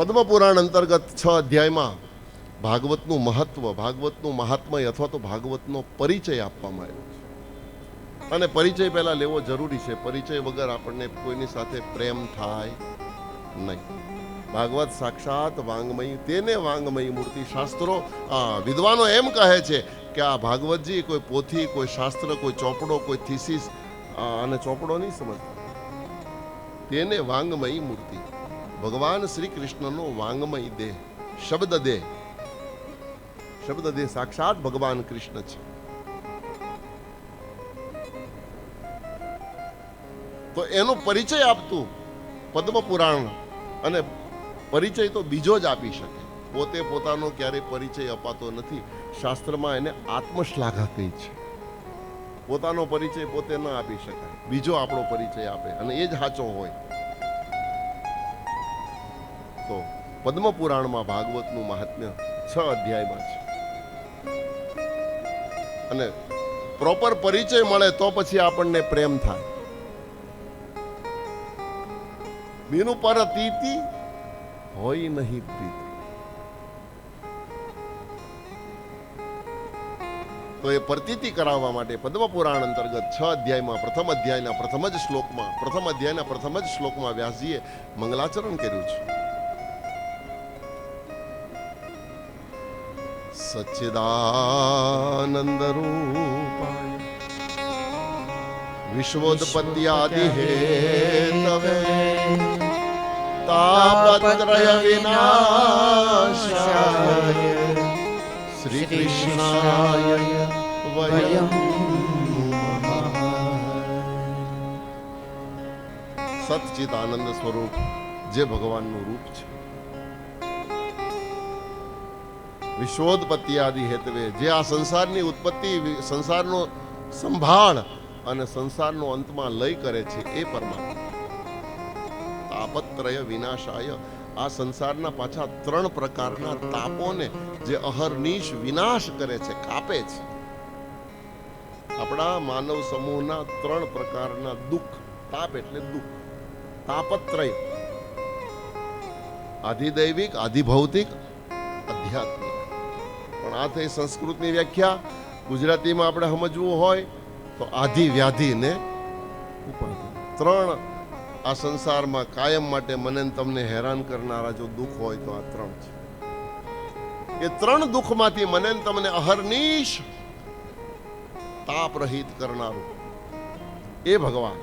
પદ્મપુરાણ અંતર્ગત 6 અધ્યાયમાં ભાગવતનું મહત્વ, ભાગવતનું મહાત્મય અથવા તો ભાગવતનો પરિચય આપવામાં આવ્યો છે. અને પરિચય પહેલા લેવો જરૂરી છે. પરિચય વગર આપણને કોઈની સાથે પ્રેમ થાય નહીં. ભાગવત સાક્ષાત વાંગમયી, તેને વાંગમયી મૂર્તિ. શાસ્ત્રો વિદ્વાનો એમ કહે છે કે આ ભાગવતજી કોઈ પોથી, કોઈ શાસ્ત્ર, કોઈ ચોપડો, કોઈ થીસીસ અને ચોપડો નહીં સમજતા. તેને વાંગમયી મૂર્તિ. ભગવાન શ્રી કૃષ્ણનો વાંગમય દેહ, શબ્દ દેહ, શબ્દ દેહ સાક્ષાત ભગવાન કૃષ્ણ છે. તો એનો પરિચય આપતું પદ્મપુરાણ. અને પરિચય તો બીજો જ આપી શકે. પોતે પોતાનો ક્યારેય પરિચય અપાતો નથી. શાસ્ત્રમાં એને આત્મશ્લાઘા કહી છે. પોતાનો પરિચય પોતે ન આપી શકાય, બીજો આપણો પરિચય આપે અને એ જ સાચો હોય. તો પદ્મપુરાણમાં ભાગવતનું મહાત્મ્ય 6 અધ્યાયમાં છે. અને પ્રોપર પરિચય મળે તો પછી આપણને પ્રેમ થાય. બીનું પરતીતિ હોય નહીં પ્રીતિ. તો એ પ્રતીતિ કરાવવા માટે પદ્મપુરાણ અંતર્ગત 6 અધ્યાયમાં પ્રથમ અધ્યાયના પ્રથમ જ શ્લોકમાં વ્યાસજીએ મંગલાચરણ કર્યું છે. સચ્ચિદાનંદ રૂપાય વિશ્વોત્પત્યાદિ હેતવે તાપત્રય વિનાશાય શ્રી કૃષ્ણાય વયમ સચ્ચિત આનંદ સ્વરૂપ જે ભગવાનનું રૂપ છે. વિશ્વોત્પત્તિ હેતવે, જે આ સંસારની ઉત્પત્તિ, સંસારનો સંભાળ અને સંસારનો અંતમાં લય કરે છે એ પરમાત્મા. તાપત્રય વિનાશાય, આ સંસારના પાછા 3 પ્રકારના તાપોને જે અહર્નિશ વિનાશ કરે છે, કાપે છે. આપણા માનવ સમૂહના 3 પ્રકારના દુઃખ. તાપ એટલે દુઃખ. તાપત્રય, આધિદૈવિક, આધિભૌતિક, આધ્યાત્મિક. પણ આ થઈ સંસ્કૃતની વ્યાખ્યા. ગુજરાતીમાં આપણે સમજવું હોય તો આધિ, વ્યાધિ ને ઉપાધિ. 3 આ સંસારમાં કાયમ માટે મને તમને હેરાન કરનારા જો દુઃખ હોય તો આ 3 છે. એ 3 દુઃખમાંથી મને તમને અહર્નિશ તાપ રહિત કરનારું એ ભગવાન.